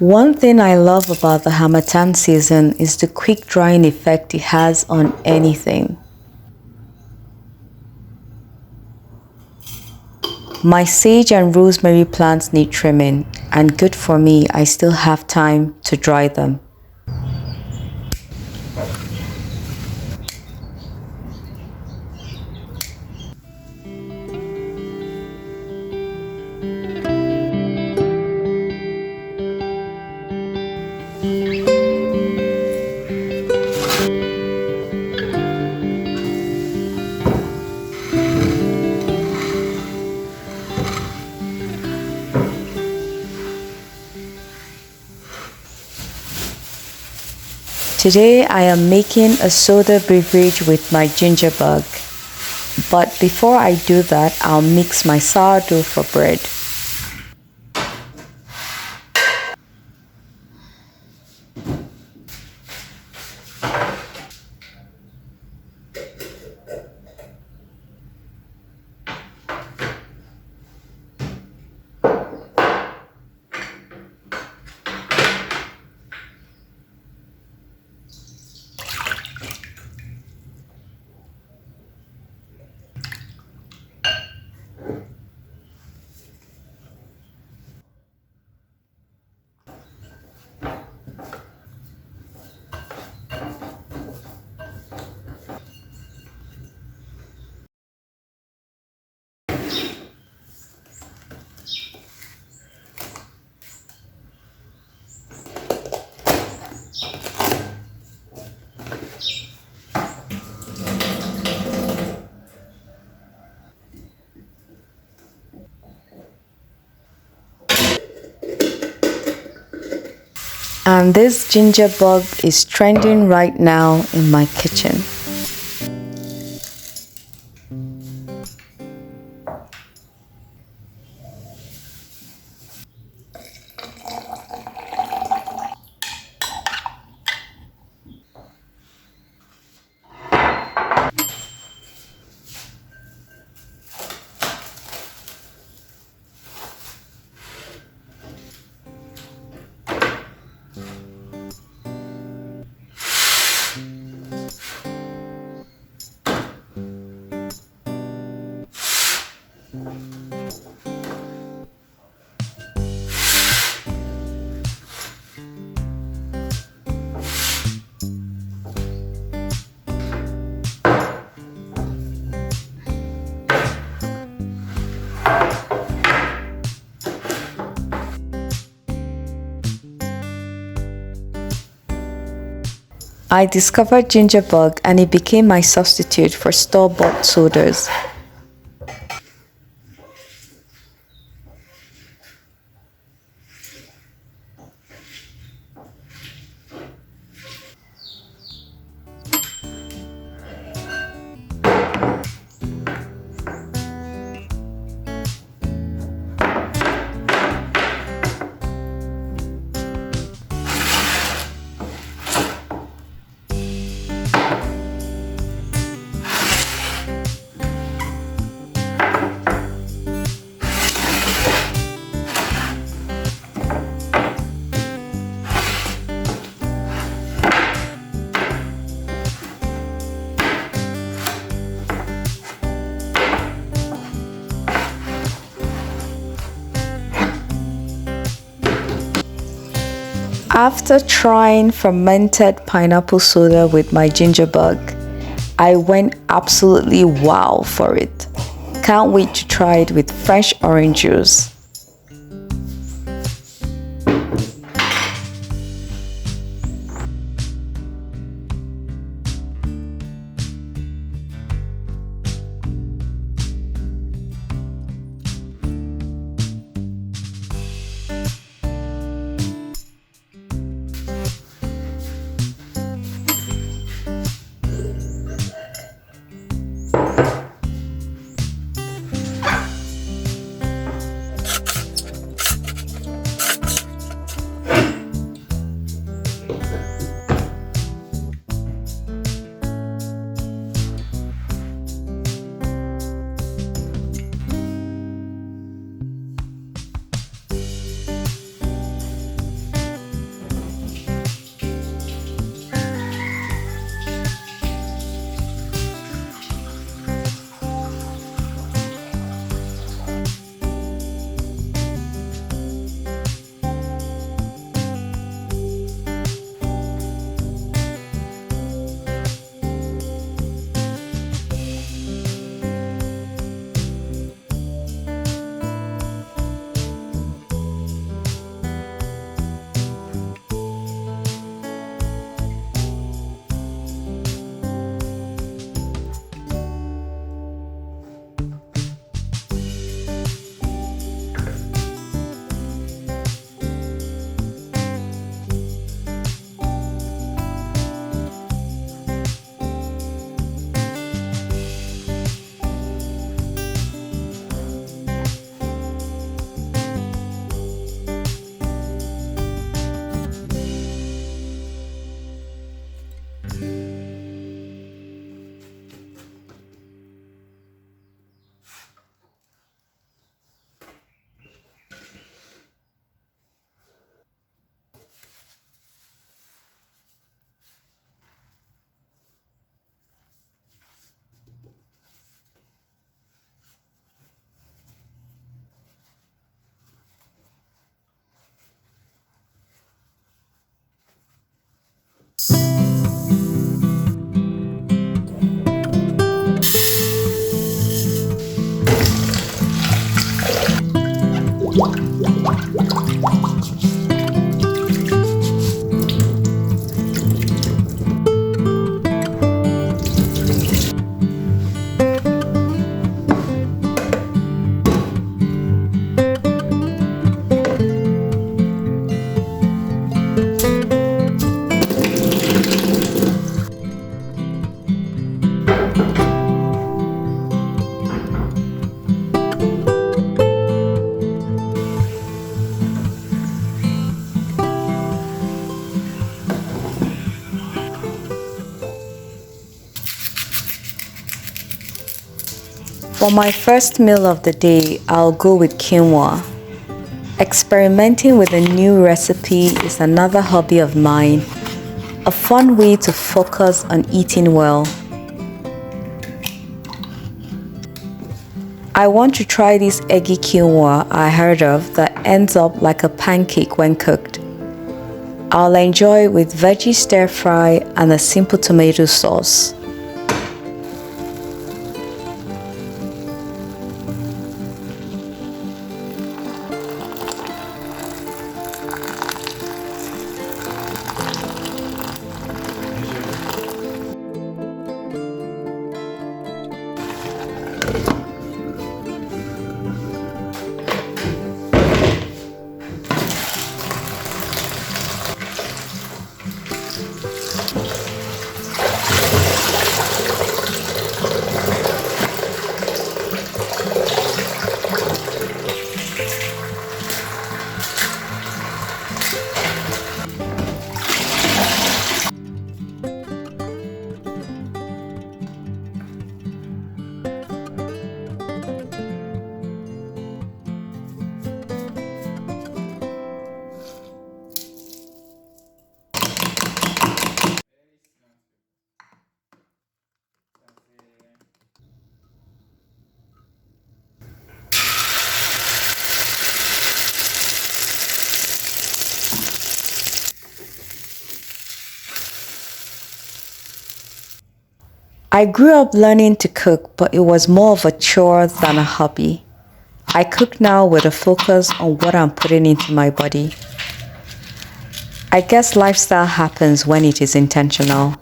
One thing I love about the Harmattan season is the quick drying effect it has on anything. My sage and rosemary plants need trimming, and good for me, I still have time to dry them. Today I am making a soda beverage with my ginger bug. But before I do that, I'll mix my sourdough for bread. And this ginger bug is trending right now in my kitchen. I discovered ginger bug and it became my substitute for store-bought sodas. After trying fermented pineapple soda with my ginger bug, I went absolutely wow for it. Can't wait to try it with fresh orange juice. For my first meal of the day, I'll go with quinoa. Experimenting with a new recipe is another hobby of mine, a fun way to focus on eating well. I want to try this eggy quinoa I heard of that ends up like a pancake when cooked. I'll enjoy it with veggie stir fry and a simple tomato sauce. I grew up learning to cook, but it was more of a chore than a hobby. I cook now with a focus on what I'm putting into my body. I guess lifestyle happens when it is intentional.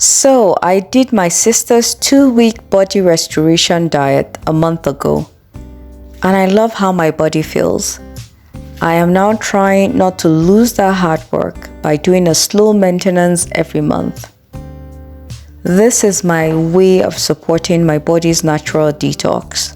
So, I did my sister's 2-week body restoration diet a month ago, and I love how my body feels. I am now trying not to lose that hard work by doing a slow maintenance every month. This is my way of supporting my body's natural detox.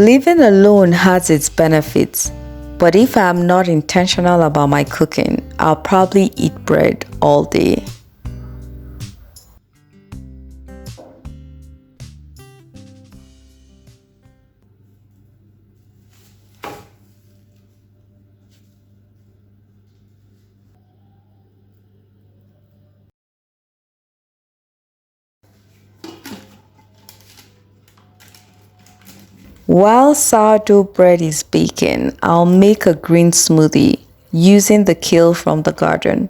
Living alone has its benefits, but if I'm not intentional about my cooking, I'll probably eat bread all day. While sourdough bread is baking, I'll make a green smoothie using the kale from the garden.